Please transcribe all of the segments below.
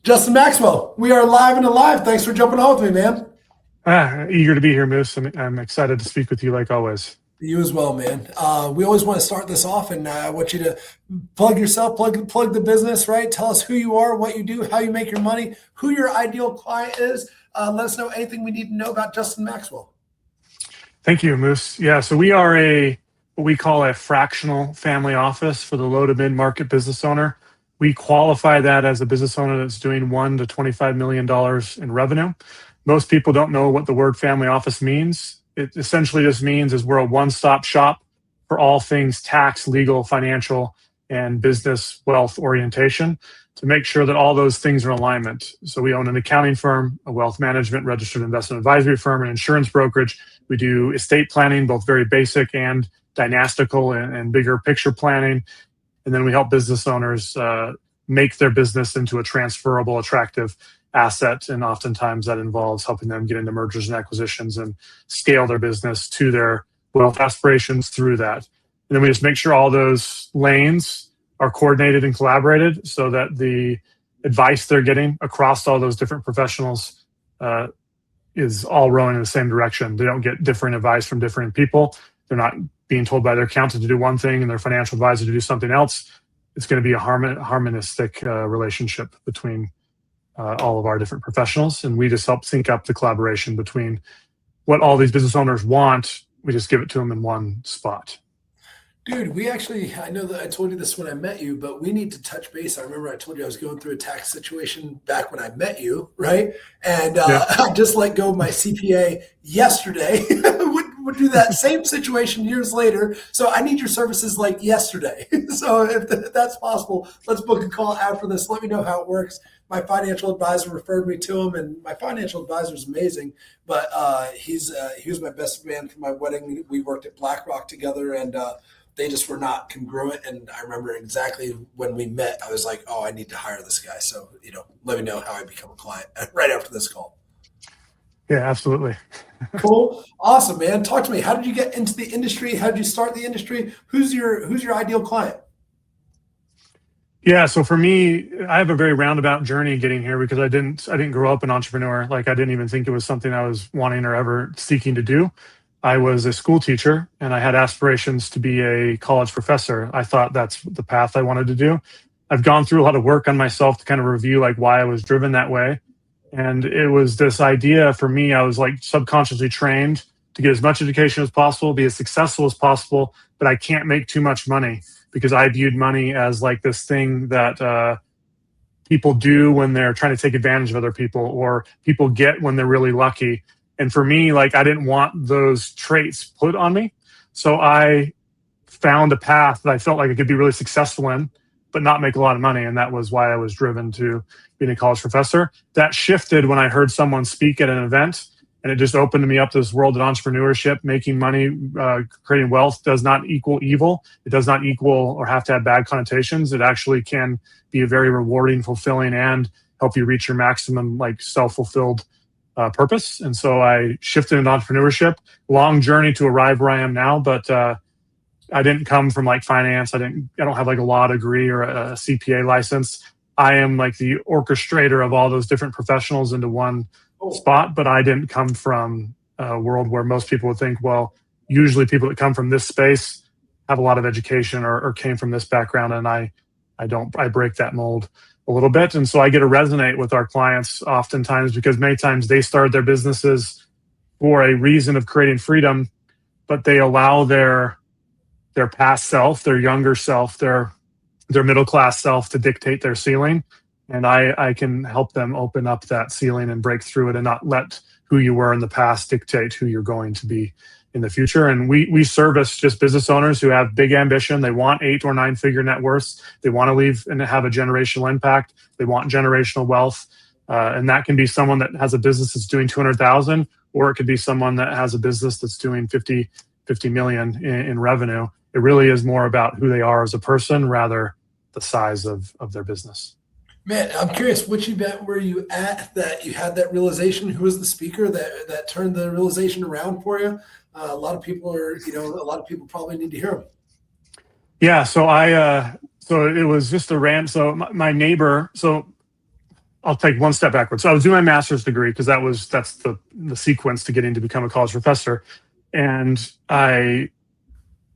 Justin Maxwell, we are live and alive. Thanks for jumping on with me, man. Eager to be here, Moose. I'm excited to speak with you like always. You as well, man. We always want to start this off, and I want you to plug yourself, plug the business, right? Tell us who you are, what you do, how you make your money, who your ideal client is. Let us know anything we need to know about Justin Maxwell. Thank you, Moose. Yeah, so we are what we call a fractional family office for the low to mid-market business owner. We qualify that as a business owner that's doing $1 to $25 million in revenue. Most people don't know what the word family office means. It essentially just means is we're a one-stop shop for all things tax, legal, financial, and business wealth orientation to make sure that all those things are in alignment. So we own an accounting firm, a wealth management, registered investment advisory firm, an insurance brokerage. We do estate planning, both very basic and dynastical and bigger picture planning. And then we help business owners make their business into a transferable, attractive asset. And oftentimes that involves helping them get into mergers and acquisitions and scale their business to their wealth aspirations through that. And then we just make sure all those lanes are coordinated and collaborated so that the advice they're getting across all those different professionals is all rowing in the same direction. They don't get different advice from different people. They're not being told by their accountant to do one thing and their financial advisor to do something else. It's going to be a harmonistic relationship between all of our different professionals. And we just help sync up the collaboration between what all these business owners want. We just give it to them in one spot. Dude, I know that I told you this when I met you, but we need to touch base. I remember I told you I was going through a tax situation back when I met you, right? And I just let go of my CPA yesterday. would do that same situation years later. So I need your services like yesterday. So if that's possible, let's book a call after this. Let me know how it works. My financial advisor referred me to him, and my financial advisor is amazing. But he was my best man for my wedding. We worked at BlackRock together, and they just were not congruent. And I remember exactly when we met, I was like, oh, I need to hire this guy. So, let me know how I become a client right after this call. Yeah, absolutely. Cool. Awesome, man. Talk to me. How did you get into the industry? How did you start the industry? Who's your ideal client? Yeah, so for me, I have a very roundabout journey getting here because I didn't grow up an entrepreneur. Like I didn't even think it was something I was wanting or ever seeking to do. I was a school teacher and I had aspirations to be a college professor. I thought that's the path I wanted to do. I've gone through a lot of work on myself to kind of review like why I was driven that way. And it was this idea for me, I was like subconsciously trained to get as much education as possible, be as successful as possible, but I can't make too much money because I viewed money as like this thing that people do when they're trying to take advantage of other people or people get when they're really lucky. And for me, like I didn't want those traits put on me. So I found a path that I felt like I could be really successful in, but not make a lot of money. And that was why I was driven to being a college professor. That shifted when I heard someone speak at an event, and it just opened me up to this world of entrepreneurship. Making money, creating wealth does not equal evil. It does not equal or have to have bad connotations. It actually can be a very rewarding, fulfilling, and help you reach your maximum like self-fulfilled purpose. And so I shifted into entrepreneurship. Long journey to arrive where I am now, but I didn't come from like finance. I don't have like a law degree or a CPA license. I am like the orchestrator of all those different professionals into one spot, but I didn't come from a world where most people would think, well, usually people that come from this space have a lot of education or came from this background. And I break that mold a little bit. And so I get to resonate with our clients oftentimes because many times they started their businesses for a reason of creating freedom, but they allow their past self, their younger self, their middle-class self to dictate their ceiling. And I can help them open up that ceiling and break through it and not let who you were in the past dictate who you're going to be in the future. And we service just business owners who have big ambition. They want 8 or 9 figure net worths. They want to leave and have a generational impact. They want generational wealth. And that can be someone that has a business that's doing 200,000, or it could be someone that has a business that's doing 50 million in revenue. It really is more about who they are as a person rather the size of their business. Man, I'm curious, which event were you at that you had that realization? Who was the speaker that turned the realization around for you? A lot of people probably need to hear them. Yeah, so so it was just a rant. So my neighbor, so I'll take one step backwards. So I was doing my master's degree because that's the sequence to getting to become a college professor. And I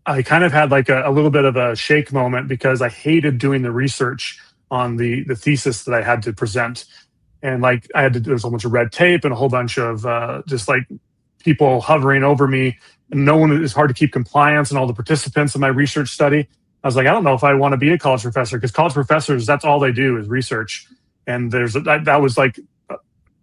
kind of had like a little bit of a shake moment because I hated doing the research on the thesis that I had to present. And like I had to, there's a whole bunch of red tape and a whole bunch of just like people hovering over me. And no one, it's hard to keep compliance and all the participants in my research study. I was like, I don't know if I want to be a college professor, because college professors, that's all they do is research. And that was like,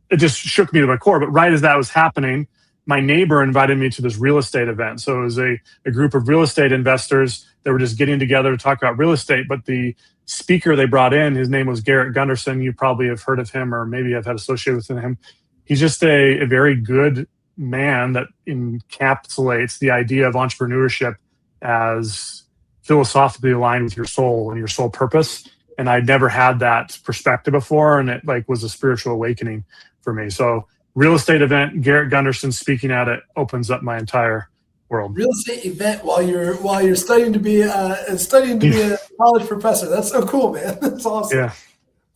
it just shook me to my core. But right as that was happening, my neighbor invited me to this real estate event. So it was a group of real estate investors that were just getting together to talk about real estate. But the speaker they brought in, his name was Garrett Gunderson. You probably have heard of him, or maybe have had associated with him. He's just a very good man that encapsulates the idea of entrepreneurship as philosophically aligned with your soul and your soul purpose. And I'd never had that perspective before, and it like was a spiritual awakening for me. So real estate event, Garrett Gunderson speaking at it, opens up my entire world. Real estate event while you're studying to be a college professor. That's so cool, man. That's awesome. Yeah.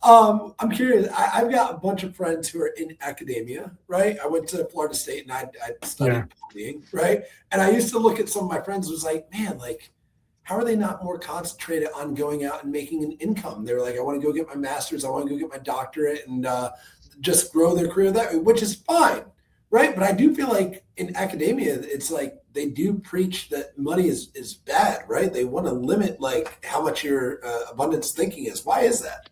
I'm curious. I've got a bunch of friends who are in academia, right? I went to Florida State and I studied bullying, right? And I used to look at some of my friends and was like, man, like, how are they not more concentrated on going out and making an income? They were like, I want to go get my master's. I want to go get my doctorate and just grow their career that way, which is fine, right? But I do feel like in academia, it's like they do preach that money is bad, right? They want to limit like how much your abundance thinking is. Why is that?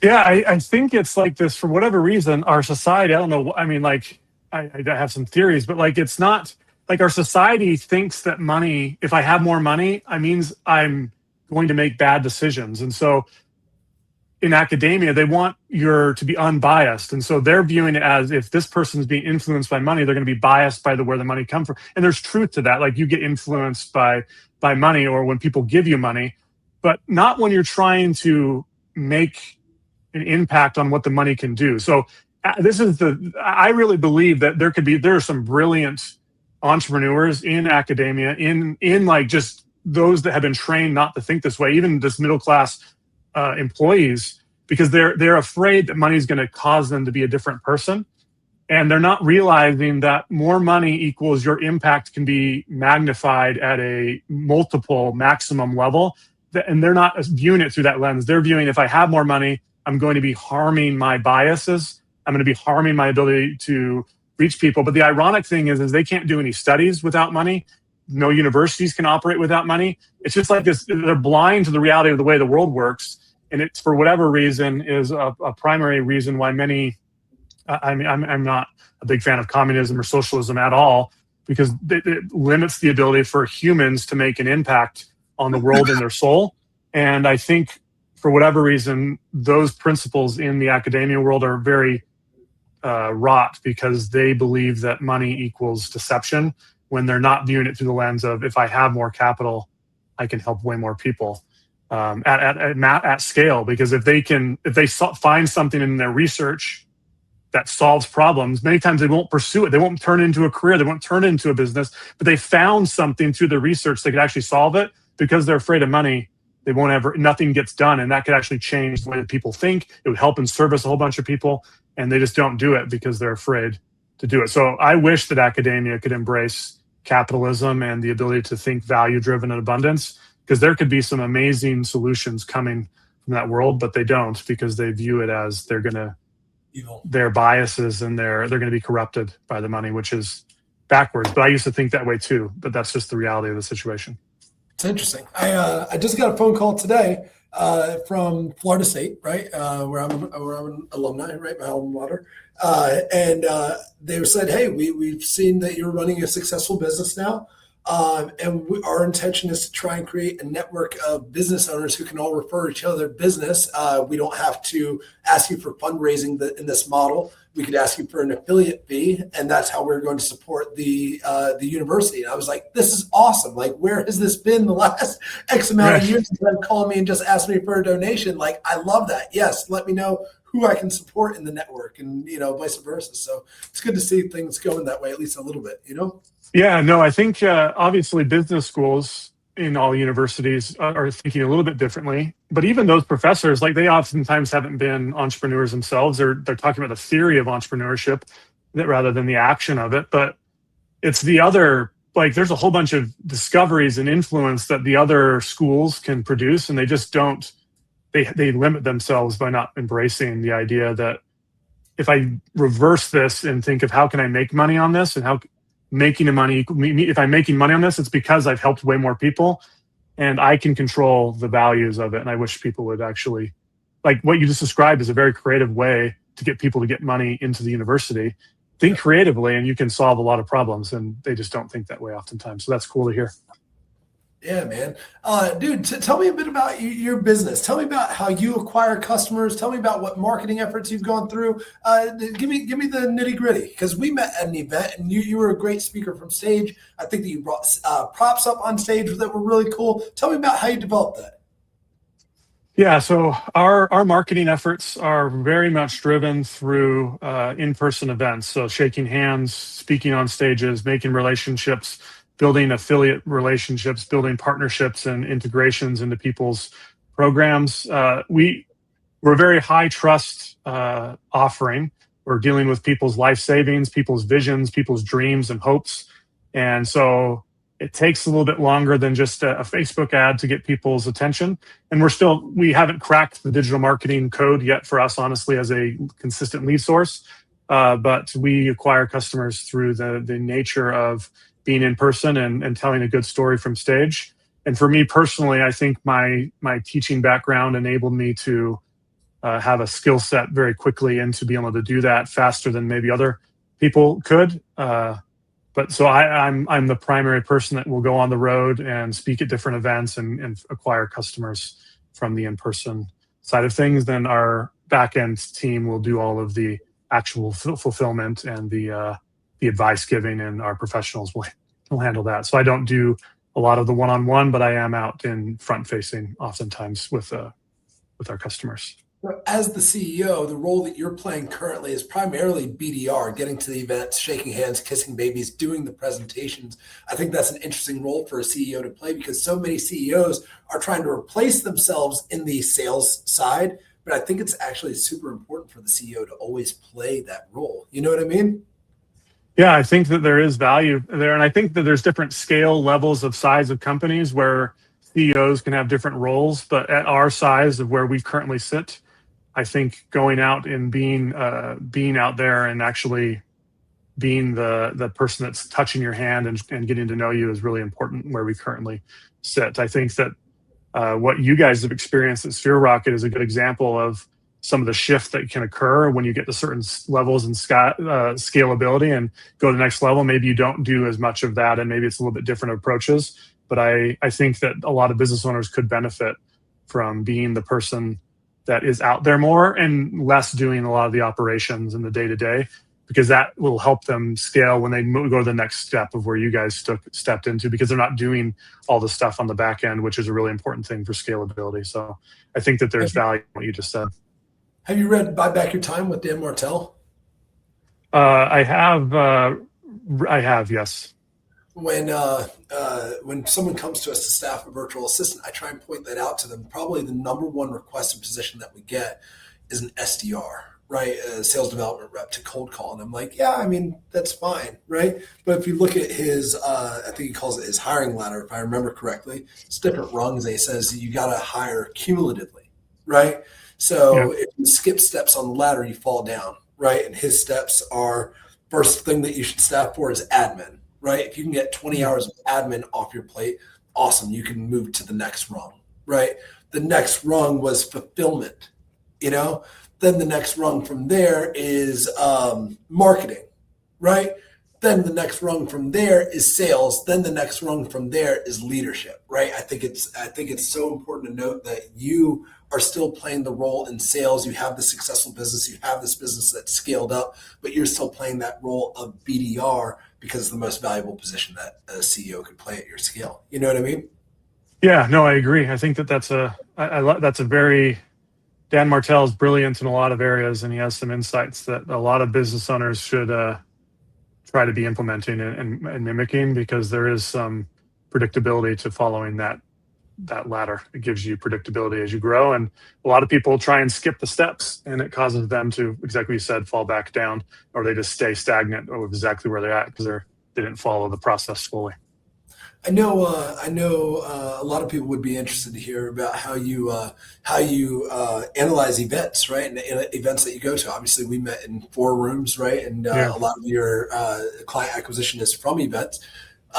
Yeah, I think it's like this for whatever reason. Our society, I don't know. I mean, like I have some theories, but like it's not like our society thinks that money, if I have more money, it means I'm going to make bad decisions. And so in academia, they want to be unbiased. And so they're viewing it as if this person's being influenced by money, they're going to be biased by where the money comes from. And there's truth to that. Like you get influenced by money, or when people give you money, but not when you're trying to make an impact on what the money can do. So I really believe that there are some brilliant entrepreneurs in academia, in like just those that have been trained not to think this way, even just middle class employees, because they're afraid that money is going to cause them to be a different person, and they're not realizing that more money equals your impact can be magnified at a multiple maximum level, and they're not viewing it through that lens. They're viewing, if I have more money, I'm going to be harming my biases. I'm going to be harming my ability to reach people. But the ironic thing is they can't do any studies without money. No universities can operate without money. It's just like this. They're blind to the reality of the way the world works. And it's, for whatever reason, is a primary reason why many, I'm not a big fan of communism or socialism at all, because it limits the ability for humans to make an impact on the world and their soul. And I think for whatever reason, those principles in the academia world are very wrought, because they believe that money equals deception, when they're not viewing it through the lens of, if I have more capital, I can help way more people at scale. Because if they find something in their research that solves problems, many times they won't pursue it. They won't turn it into a career. They won't turn it into a business. But they found something through the research that could actually solve it. Because they're afraid of money, they won't nothing gets done. And that could actually change the way that people think. It would help and service a whole bunch of people. And they just don't do it because they're afraid to do it. So I wish that academia could embrace capitalism and the ability to think value-driven and abundance, because there could be some amazing solutions coming from that world, but they don't, because they view it as their biases, and they're going to be corrupted by the money, which is backwards. But I used to think that way too, but that's just the reality of the situation. It's interesting. I just got a phone call today from Florida State, right, where I'm an alumni, right, my alma mater, and they said, "Hey, we've seen that you're running a successful business now, and our intention is to try and create a network of business owners who can all refer each other business. We don't have to ask you for fundraising in this model. We could ask you for an affiliate fee, and that's how we're going to support the university." And I was like, "This is awesome! Like, where has this been the last X amount of years? Instead of calling me and just ask me for a donation, like, I love that. Yes, let me know who I can support in the network, and vice versa." So it's good to see things going that way, at least a little bit. Yeah, no, I think obviously business schools in all universities are thinking a little bit differently. But even those professors, like they oftentimes haven't been entrepreneurs themselves. They're talking about the theory of entrepreneurship that rather than the action of it. But it's the other, like there's a whole bunch of discoveries and influence that the other schools can produce, and they just don't, they limit themselves by not embracing the idea that if I reverse this and think of how can I make money on this, and how making the money, if I'm making money on this, it's because I've helped way more people and I can control the values of it. And I wish people would actually, like what you just described is a very creative way to get people to get money into the university. Think creatively and you can solve a lot of problems, and they just don't think that way oftentimes. So that's cool to hear. Yeah, man. Dude, tell me a bit about your business. Tell me about how you acquire customers. Tell me about what marketing efforts you've gone through. Give me the nitty gritty, because we met at an event and you were a great speaker from stage. I think that you brought props up on stage that were really cool. Tell me about how you developed that. Yeah, so our marketing efforts are very much driven through in-person events. So shaking hands, speaking on stages, making relationships, building affiliate relationships, building partnerships and integrations into people's programs. We're a very high trust offering. We're dealing with people's life savings, people's visions, people's dreams and hopes. And so it takes a little bit longer than just a Facebook ad to get people's attention. And we haven't cracked the digital marketing code yet for us, honestly, as a consistent lead source. But we acquire customers through the nature of being in person and telling a good story from stage. And for me personally, I think my teaching background enabled me to have a skill set very quickly and to be able to do that faster than maybe other people could. But so I'm the primary person that will go on the road and speak at different events and acquire customers from the in-person side of things. Then our back-end team will do all of the actual fulfillment and the advice giving, and our professionals will handle that. So I don't do a lot of the one-on-one, but I am out in front-facing oftentimes with our customers. As the CEO, the role that you're playing currently is primarily BDR, getting to the events, shaking hands, kissing babies, doing the presentations. I think that's an interesting role for a CEO to play, because so many CEOs are trying to replace themselves in the sales side. But I think it's actually super important for the CEO to always play that role. You know what I mean? Yeah, I think that there is value there. And I think that there's different scale levels of size of companies where CEOs can have different roles. But at our size of where we currently sit, I think going out and being out there and actually being the person that's touching your hand and getting to know you is really important where we currently sit. I think that what you guys have experienced at Sphere Rocket is a good example of some of the shift that can occur when you get to certain levels and scalability and go to the next level. Maybe you don't do as much of that, and maybe it's a little bit different approaches. But I think that a lot of business owners could benefit from being the person that is out there more and less doing a lot of the operations in the day-to-day, because that will help them scale when they go to the next step of where you guys stepped into, because they're not doing all the stuff on the back end, which is a really important thing for scalability. So I think that there's value in what you just said. Have you read Buy Back Your Time with Dan Martell? I have, yes. When someone comes to us to staff a virtual assistant, I try and point that out to them. Probably the number one requested position that we get is an SDR, right? A sales development rep to cold call. And I'm like, yeah, I mean, that's fine, right? But if you look at his, I think he calls it his hiring ladder, if I remember correctly, it's different rungs. And he says you got to hire cumulatively, right? So if you skip steps on the ladder, you fall down, right? And his steps are, first thing that you should staff for is admin, right? If you can get 20 hours of admin off your plate, awesome. You can move to the next rung, right? The next rung was fulfillment, Then the next rung from there is marketing, right? Then the next rung from there is sales. Then the next rung from there is leadership, right? I think it's so important to note that you are still playing the role in sales. You have the successful business. You have this business that's scaled up, but you're still playing that role of BDR because it's the most valuable position that a CEO could play at your scale. You know what I mean? Yeah, no, I agree. I think that that's a very, Dan Martell is brilliant in a lot of areas, and he has some insights that a lot of business owners should try to be implementing and mimicking, because there is some predictability to following that ladder. It gives you predictability as you grow. And a lot of people try and skip the steps, and it causes them to, exactly what you said, fall back down, or they just stay stagnant or exactly where they're at because they didn't follow the process fully. I know a lot of people would be interested to hear about how you analyze events, right? And events that you go to. Obviously, we met in 4 rooms, right? And a lot of your client acquisition is from events.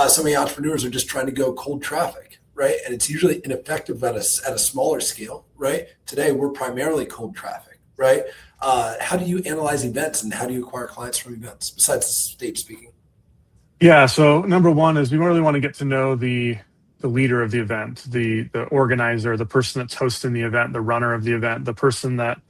So many entrepreneurs are just trying to go cold traffic, right? And it's usually ineffective at a smaller scale, right? Today, we're primarily cold traffic, right? How do you analyze events, and how do you acquire clients from events besides stage speaking? Yeah. So number one is we really want to get to know the leader of the event, the organizer, the person that's hosting the event, the runner of the event, the person that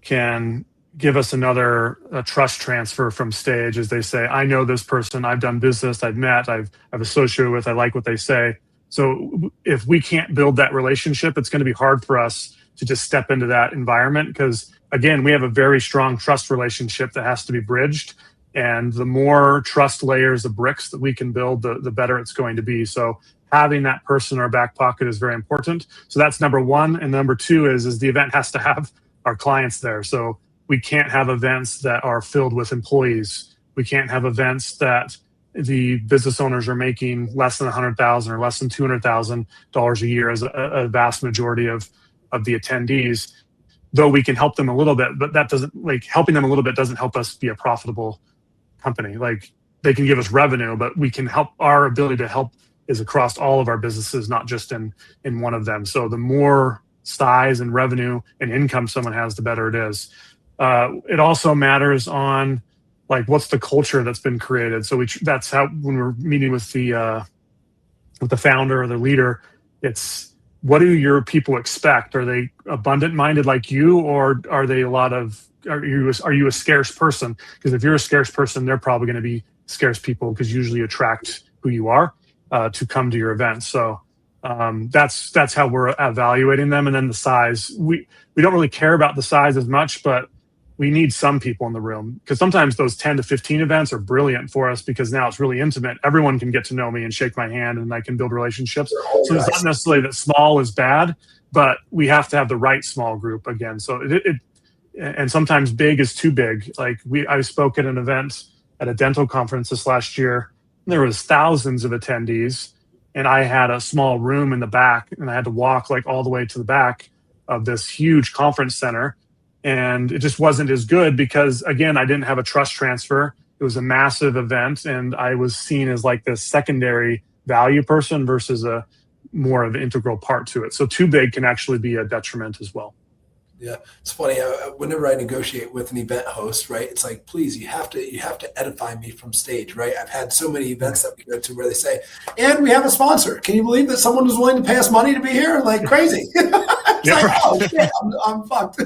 can give us a trust transfer from stage, as they say. I know this person, I've done business, I've met, I've associated with, I like what they say. So if we can't build that relationship, it's going to be hard for us to just step into that environment because, again, we have a very strong trust relationship that has to be bridged. And the more trust layers of bricks that we can build, the better it's going to be. So having that person in our back pocket is very important. So that's number one. And number two is the event has to have our clients there. So we can't have events that are filled with employees. We can't have events that the business owners are making less than $100,000 or less than $200,000 a year as a vast majority of the attendees. Though we can help them a little bit, but that doesn't, helping them a little bit doesn't help us be a profitable company. They can give us revenue, but we can help. Our ability to help is across all of our businesses, not just in one of them. So the more size and revenue and income someone has, the better it is. It also matters on what's the culture that's been created. So that's how, when we're meeting with the founder or the leader, it's, what do your people expect? Are they abundant minded like you, or are they are you a scarce person? Because if you're a scarce person, they're probably going to be scarce people, because usually attract who you are to come to your event. So that's how we're evaluating them. And then the size, we don't really care about the size as much, but we need some people in the room, because sometimes those 10 to 15 events are brilliant for us, because now it's really intimate. Everyone can get to know me and shake my hand, and I can build relationships. So it's not necessarily that small is bad, but we have to have the right small group again. So and sometimes big is too big. I spoke at an event at a dental conference this last year. And there was thousands of attendees, and I had a small room in the back, and I had to walk all the way to the back of this huge conference center. And it just wasn't as good because, again, I didn't have a trust transfer. It was a massive event, and I was seen as this secondary value person versus a more of an integral part to it. So too big can actually be a detriment as well. Yeah, it's funny. Whenever I negotiate with an event host, right, it's please, you have to edify me from stage, right? I've had so many events that we go to where they say, and we have a sponsor. Can you believe that someone was willing to pay us money to be here? Crazy. It's oh shit, I'm fucked.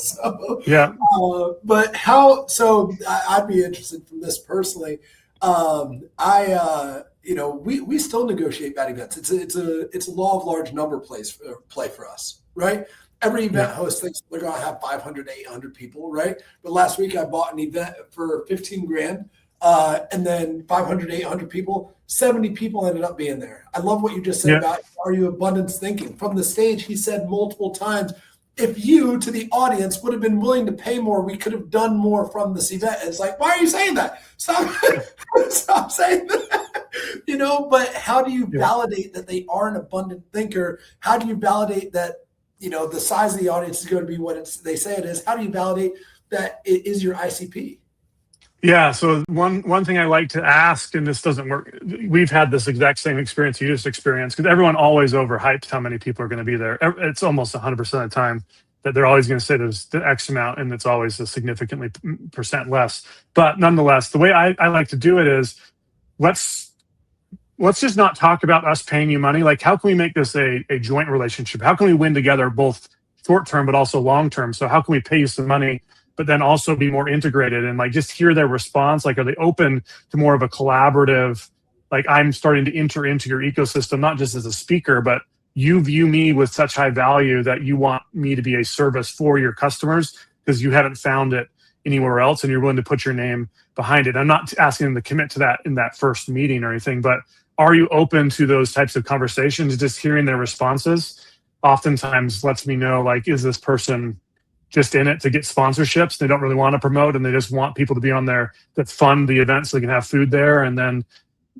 So yeah. But how? So I'd be interested from this personally. We still negotiate bad events. It's a law of large number play for us, right? Every event host thinks they're going to have 500, 800 people, right? But last week I bought an event for 15 grand, and then 500, 800 people, 70 people ended up being there. I love what you just said about, are you abundance thinking? From the stage, he said multiple times, if you, to the audience, would have been willing to pay more, we could have done more from this event. And it's why are you saying that? Stop saying that. But how do you validate that they are an abundant thinker? How do you validate that, the size of the audience is going to be what they say it is? How do you validate that it is your ICP? Yeah. So one thing I like to ask, and this doesn't work, we've had this exact same experience you just experienced, because everyone always overhypes how many people are going to be there. It's almost 100% of the time that they're always going to say there's the X amount, and it's always a significantly percent less. But nonetheless, the way I like to do it is, let's just not talk about us paying you money. How can we make this a joint relationship? How can we win together, both short term but also long term? So how can we pay you some money, but then also be more integrated and just hear their response? Are they open to more of a collaborative, I'm starting to enter into your ecosystem, not just as a speaker, but you view me with such high value that you want me to be a service for your customers because you haven't found it anywhere else, and you're willing to put your name behind it. I'm not asking them to commit to that in that first meeting or anything, but are you open to those types of conversations? Just hearing their responses oftentimes lets me know, like, is this person just in it to get sponsorships? They don't really want to promote, and they just want people to be on there that fund the event so they can have food there, and then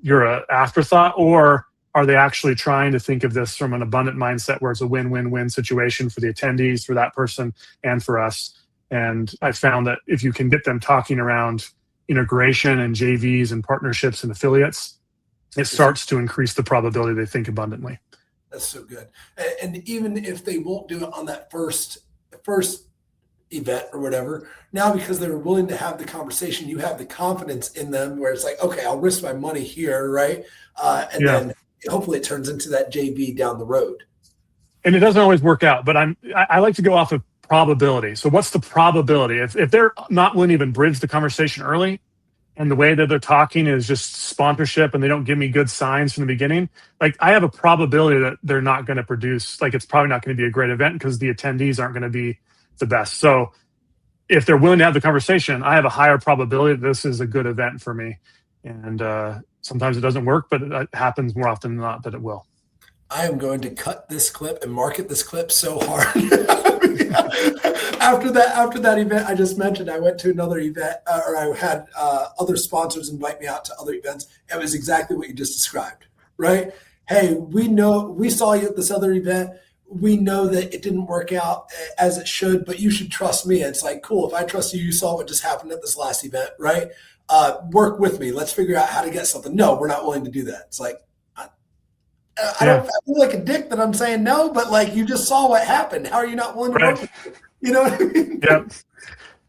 you're an afterthought? Or are they actually trying to think of this from an abundant mindset where it's a win-win-win situation for the attendees, for that person, and for us? And I found that if you can get them talking around integration and JVs and partnerships and affiliates, it starts to increase the probability they think abundantly. That's so good. And even if they won't do it on that first event or whatever, now because they were willing to have the conversation, you have the confidence in them where it's like, okay, I'll risk my money here, right? And then hopefully it turns into that JV down the road. And it doesn't always work out, but I like to go off of probability. So what's the probability? If they're not willing to even bridge the conversation early, and the way that they're talking is just sponsorship, and they don't give me good signs from the beginning, like, I have a probability that they're not going to produce, like, it's probably not going to be a great event because the attendees aren't going to be the best. So if they're willing to have the conversation, I have a higher probability that this is a good event for me. And sometimes it doesn't work, but it happens more often than not that it will. I am going to cut this clip and market this clip so hard. After that event I just mentioned, I went to another event, or I had other sponsors invite me out to other events. It was exactly what you just described, right? Hey, we saw you at this other event. We know that it didn't work out as it should, but you should trust me. And it's like, cool, if I trust you, you saw what just happened at this last event, right? Work with me. Let's figure out how to get something. No, we're not willing to do that. It's like, I don't feel like a dick that I'm saying no, but like, you just saw what happened. How are you not willing to work with me? You know what I mean? Yep.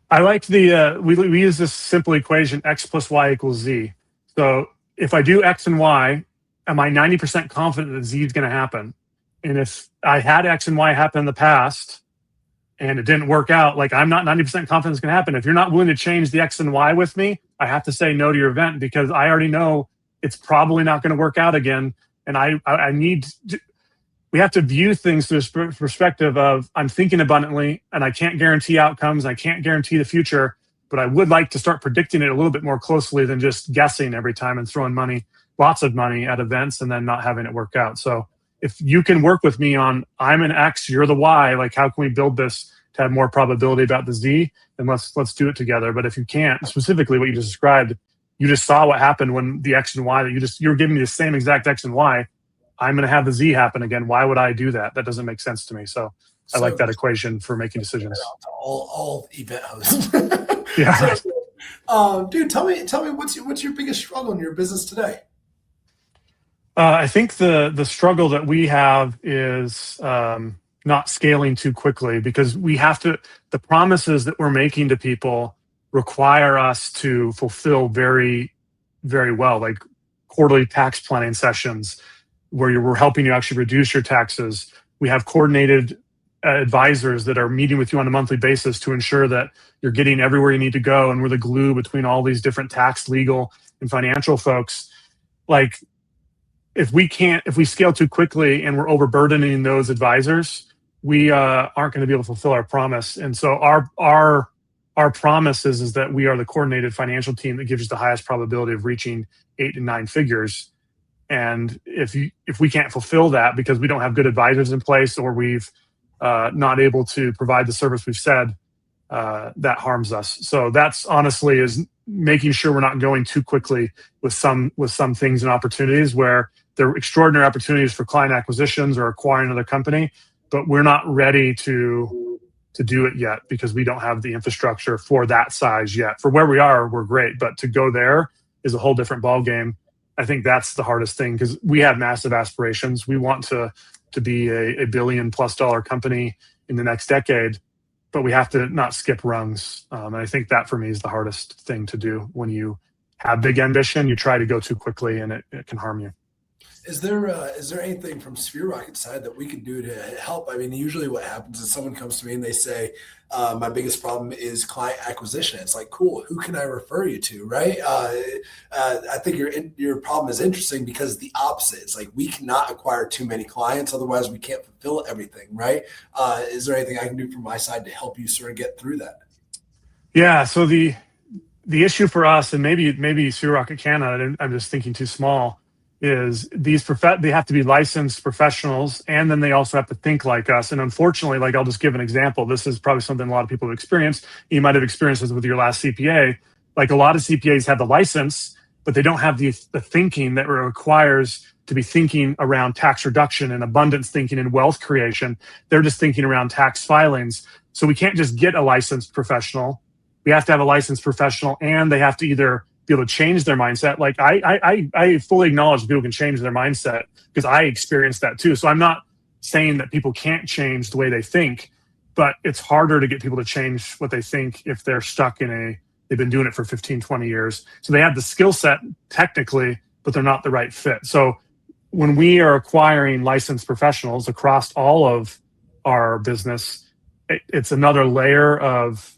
I like the, we use this simple equation, X plus Y equals Z. So if I do X and Y, am I 90% confident that Z is going to happen? And if I had X and Y happen in the past and it didn't work out, like, I'm not 90% confident it's going to happen. If you're not willing to change the X and Y with me, I have to say no to your event, because I already know it's probably not going to work out again. And I need to, we have to view things through a perspective of, I'm thinking abundantly, and I can't guarantee outcomes. I can't guarantee the future, but I would like to start predicting it a little bit more closely than just guessing every time and throwing money, lots of money at events and then not having it work out. So if you can work with me on, I'm an X, you're the Y, like, how can we build this to have more probability about the Z? Then let's do it together. But if you can't, specifically what you just described, you just saw what happened when the X and Y that you're giving me the same exact X and Y. I'm going to have the Z happen again. Why would I do that? That doesn't make sense to me. So I like that equation for making decisions. All event hosts. Yeah. So, dude, tell me what's your biggest struggle in your business today? I think the struggle that we have is not scaling too quickly, because we have to, the promises that we're making to people require us to fulfill very, very well, like quarterly tax planning sessions where we're helping you actually reduce your taxes. We have coordinated advisors that are meeting with you on a monthly basis to ensure that you're getting everywhere you need to go. And we're the glue between all these different tax, legal, and financial folks. Like, if we scale too quickly and we're overburdening those advisors, we aren't going to be able to fulfill our promise. And so our promise is that we are the coordinated financial team that gives you the highest probability of reaching 8 and 9 figures. And if we can't fulfill that because we don't have good advisors in place, or we've not able to provide the service we've said, that harms us. So that's honestly is making sure we're not going too quickly with some things and opportunities where they're extraordinary opportunities for client acquisitions or acquiring another company, but we're not ready to do it yet because we don't have the infrastructure for that size yet. For where we are, we're great, but to go there is a whole different ballgame. I think that's the hardest thing, because we have massive aspirations. We want to be a $1 billion+ company in the next decade, but we have to not skip rungs. And I think that for me is the hardest thing to do. When you have big ambition, you try to go too quickly and it can harm you. Is there anything from Sphere Rocket side that we can do to help? I mean, usually what happens is someone comes to me and they say, my biggest problem is client acquisition. It's like, cool, who can I refer you to, right? I think your problem is interesting because the opposite. It's like, we cannot acquire too many clients, otherwise we can't fulfill everything, right? Is there anything I can do from my side to help you sort of get through that? Yeah, so the issue for us, and maybe Sphere Rocket can, I'm just thinking too small, is they have to be licensed professionals, and then they also have to think like us. And unfortunately, like I'll just give an example. This is probably something a lot of people have experienced. You might have experienced this with your last CPA. Like a lot of CPAs have the license, but they don't have the thinking that it requires to be thinking around tax reduction and abundance thinking and wealth creation. They're just thinking around tax filings. So we can't just get a licensed professional. We have to have a licensed professional, and they have to either be able to change their mindset. Like I fully acknowledge people can change their mindset because I experienced that too. So I'm not saying that people can't change the way they think, but it's harder to get people to change what they think if they're stuck in they've been doing it for 15, 20 years. So they have the skill set technically, but they're not the right fit. So when we are acquiring licensed professionals across all of our business, it's another layer of,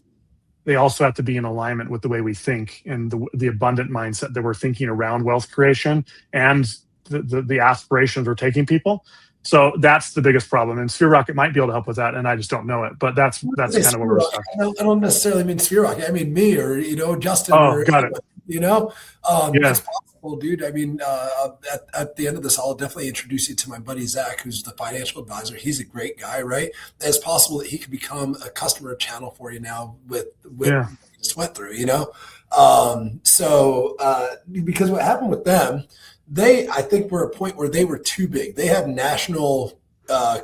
they also have to be in alignment with the way we think and the abundant mindset that we're thinking around wealth creation and the aspirations we're taking people. So that's the biggest problem. And Sphere Rocket might be able to help with that, and I just don't know it. But that's kind of what we're stuck. I don't necessarily mean Sphere Rocket. I mean me, or Justin. Oh, got it. It's possible, dude. I mean, at the end of this, I'll definitely introduce you to my buddy Zach, who's the financial advisor. He's a great guy, right? It's possible that he could become a customer channel for you now with what you just went through. Because what happened with them, I think were a point where they were too big. They had national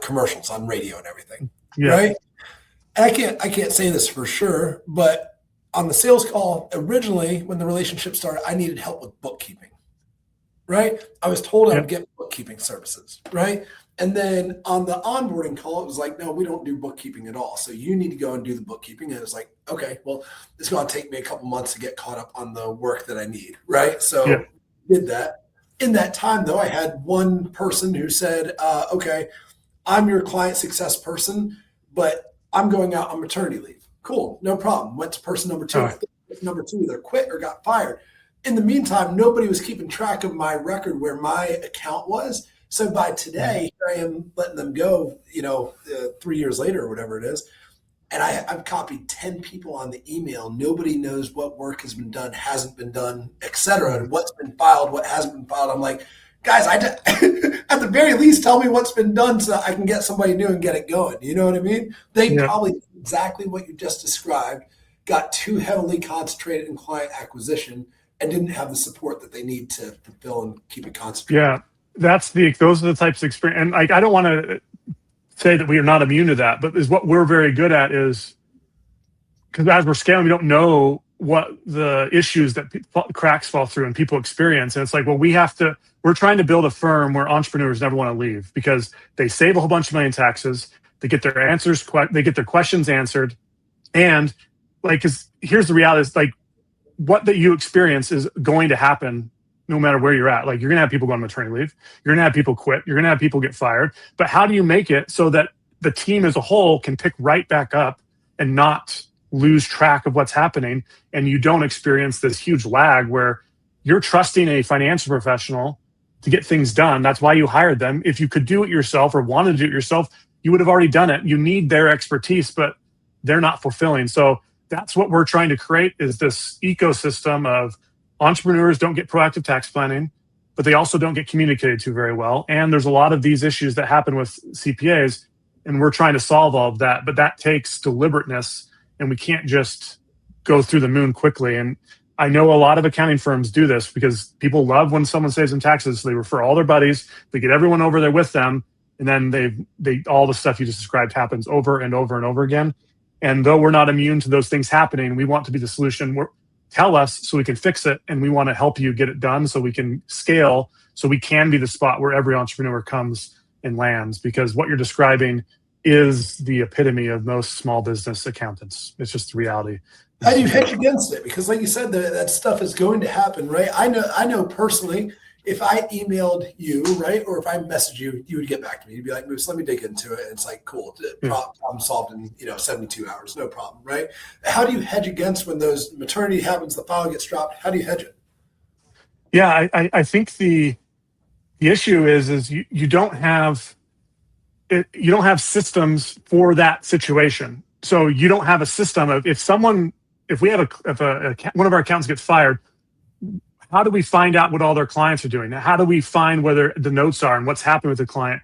commercials on radio and everything, right? And I can't say this for sure, but on the sales call, originally, when the relationship started, I needed help with bookkeeping, right? I was told I would get bookkeeping services, right? And then on the onboarding call, it was like, no, we don't do bookkeeping at all. So you need to go and do the bookkeeping. And it was like, okay, well, it's going to take me a couple months to get caught up on the work that I need, right? So did that. In that time, though, I had one person who said, okay, I'm your client success person, but I'm going out on maternity leave. Cool, no problem. Went to person number two. I think number two either quit or got fired. In the meantime, nobody was keeping track of my record where my account was. So by today, here I am letting them go, 3 years later or whatever it is. And I've copied 10 people on the email. Nobody knows what work has been done, hasn't been done, et cetera, and what's been filed, what hasn't been filed. I'm like, guys, at the very least, tell me what's been done so I can get somebody new and get it going. You know what I mean? They probably did exactly what you just described, got too heavily concentrated in client acquisition and didn't have the support that they need to fulfill and keep it concentrated. Yeah, those are the types of experience. And I don't want to say that we are not immune to that, but is what we're very good at is, because as we're scaling, we don't know what the issues that cracks fall through and people experience. And it's like, well, we're trying to build a firm where entrepreneurs never want to leave because they save a whole bunch of money in taxes. They get their answers, they get their questions answered. And like, because here's the reality is like, what that you experience is going to happen no matter where you're at. Like you're going to have people go on maternity leave. You're going to have people quit. You're going to have people get fired. But how do you make it so that the team as a whole can pick right back up and not lose track of what's happening? And you don't experience this huge lag where you're trusting a financial professional to get things done. That's why you hired them. If you could do it yourself or wanted to do it yourself, you would have already done it. You need their expertise, but they're not fulfilling. So that's what we're trying to create is this ecosystem of entrepreneurs don't get proactive tax planning, but they also don't get communicated to very well. And there's a lot of these issues that happen with CPAs, and we're trying to solve all of that. But that takes deliberateness, and we can't just go through the moon quickly. And I know a lot of accounting firms do this because people love when someone saves them taxes. So they refer all their buddies, they get everyone over there with them, and then they all the stuff you just described happens over and over and over again. And though we're not immune to those things happening, we want to be the solution. Tell us so we can fix it, and we want to help you get it done so we can scale, so we can be the spot where every entrepreneur comes and lands, because what you're describing is the epitome of most small business accountants. It's just the reality. How do you hedge against it? Because like you said, that stuff is going to happen, right? I know personally, if I emailed you, right, or if I messaged you, you would get back to me. You'd be like, Moose, let me dig into it. And it's like, cool, problem solved in 72 hours, no problem, right? How do you hedge against when those maternity happens, the file gets dropped? How do you hedge it? Yeah, I think the issue is you don't have systems for that situation. So you don't have a system of if one of our accountants gets fired, how do we find out what all their clients are doing? How do we find whether the notes are and what's happening with the client?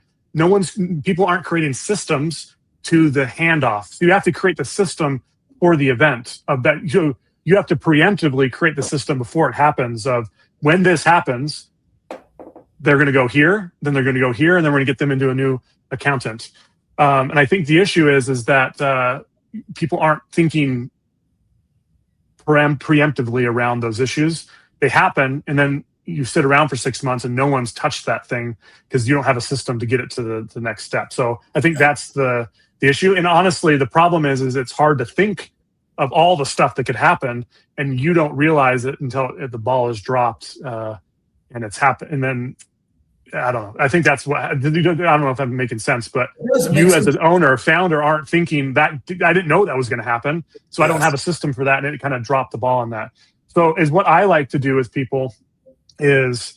People aren't creating systems to the handoff. So you have to create the system for the event of that. You have to preemptively create the system before it happens of when this happens, they're going to go here, then they're going to go here, and then we're going to get them into a new accountant. And I think the issue is that people aren't thinking preemptively around those issues. They happen, and then you sit around for 6 months and no one's touched that thing because you don't have a system to get it to the next step. So I think that's the issue. And honestly, the problem is it's hard to think of all the stuff that could happen, and you don't realize it until the ball is dropped and it's happened. And then I don't know. I think that's what I don't know if I'm making sense, but you as an owner, founder, aren't thinking that I didn't know that was going to happen. So I don't have a system for that, and it kind of dropped the ball on that. So is what I like to do with people is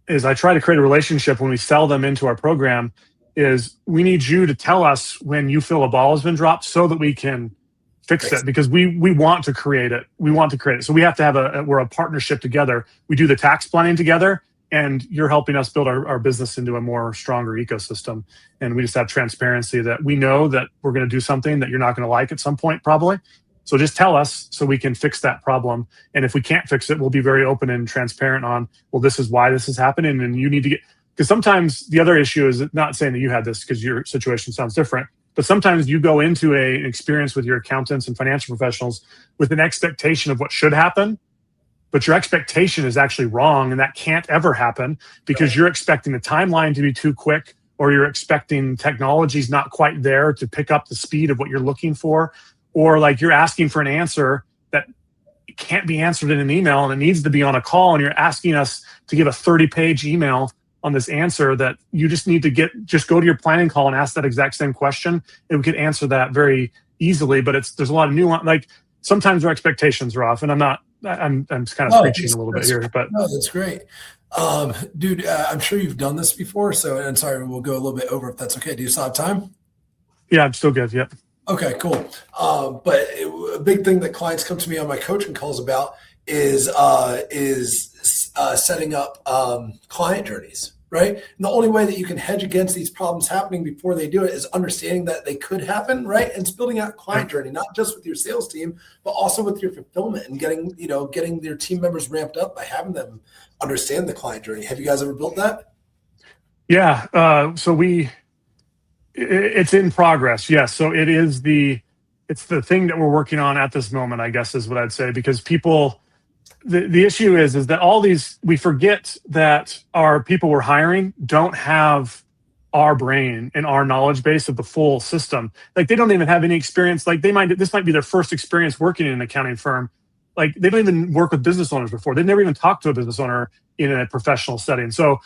I try to create a relationship when we sell them into our program. Is we need you to tell us when you feel a ball has been dropped so that we can fix it, because we want to create it. We want to create it. So we have to have we're a partnership together. We do the tax planning together, and you're helping us build our business into a more stronger ecosystem. And we just have transparency that we know that we're going to do something that you're not going to like at some point, probably. So just tell us so we can fix that problem. And if we can't fix it, we'll be very open and transparent on, well, this is why this is happening. And you need to because sometimes the other issue is not saying that you had this because your situation sounds different, but sometimes you go into an experience with your accountants and financial professionals with an expectation of what should happen, but your expectation is actually wrong, and that can't ever happen because you're expecting the timeline to be too quick, or you're expecting technology's not quite there to pick up the speed of what you're looking for, or like you're asking for an answer that can't be answered in an email and it needs to be on a call, and you're asking us to give a 30-page email on this answer that you just need to just go to your planning call and ask that exact same question, and we could answer that very easily. But there's a lot of nuance. Like sometimes our expectations are off, and I'm just kind of preaching a little bit here, but no, that's great. Dude, I'm sure you've done this before. So, and sorry, we'll go a little bit over if that's okay. Do you still have time? Yeah, I'm still good. Yep. Okay, cool. But a big thing that clients come to me on my coaching calls about is setting up client journeys, right? And the only way that you can hedge against these problems happening before they do it is understanding that they could happen, right? And it's building out a client journey, not just with your sales team, but also with your fulfillment and getting your team members ramped up by having them understand the client journey. Have you guys ever built that? Yeah. So it's in progress. Yes. So it's the thing that we're working on at this moment, I guess is what I'd say, because the issue is that we forget that our people we're hiring don't have our brain and our knowledge base of the full system. Like they don't even have any experience. Like this might be their first experience working in an accounting firm. Like they don't even work with business owners before. They've never even talked to a business owner in a professional setting. So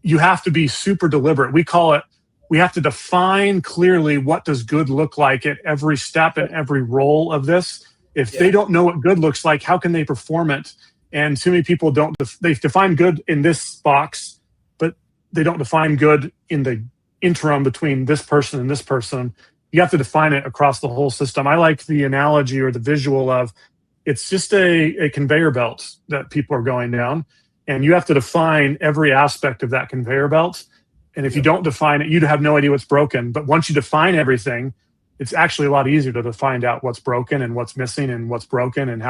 you have to be super deliberate. We have to define clearly what does good look like at every step and every role of this. If they don't know what good looks like, how can they perform it? And too many people they define good in this box, but they don't define good in the interim between this person and this person. You have to define it across the whole system. I like the analogy or the visual of it's just a conveyor belt that people are going down, and you have to define every aspect of that conveyor belt. And if you don't define it, you'd have no idea what's broken. But once you define everything, it's actually a lot easier to find out what's broken and what's missing and what's broken and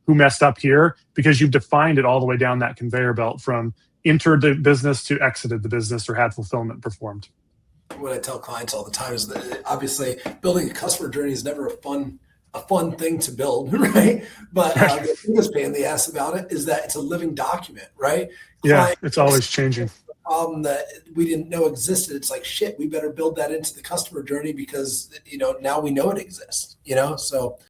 who messed up here, because you've defined it all the way down that conveyor belt from entered the business to exited the business or had fulfillment performed. What I tell clients all the time is that obviously building a customer journey is never a fun thing to build, right? But the biggest pain in the ass about it is that it's a living document, right? Yeah, it's always changing. Problem that we didn't know existed. It's like, shit, we better build that into the customer journey because, now we know it exists, so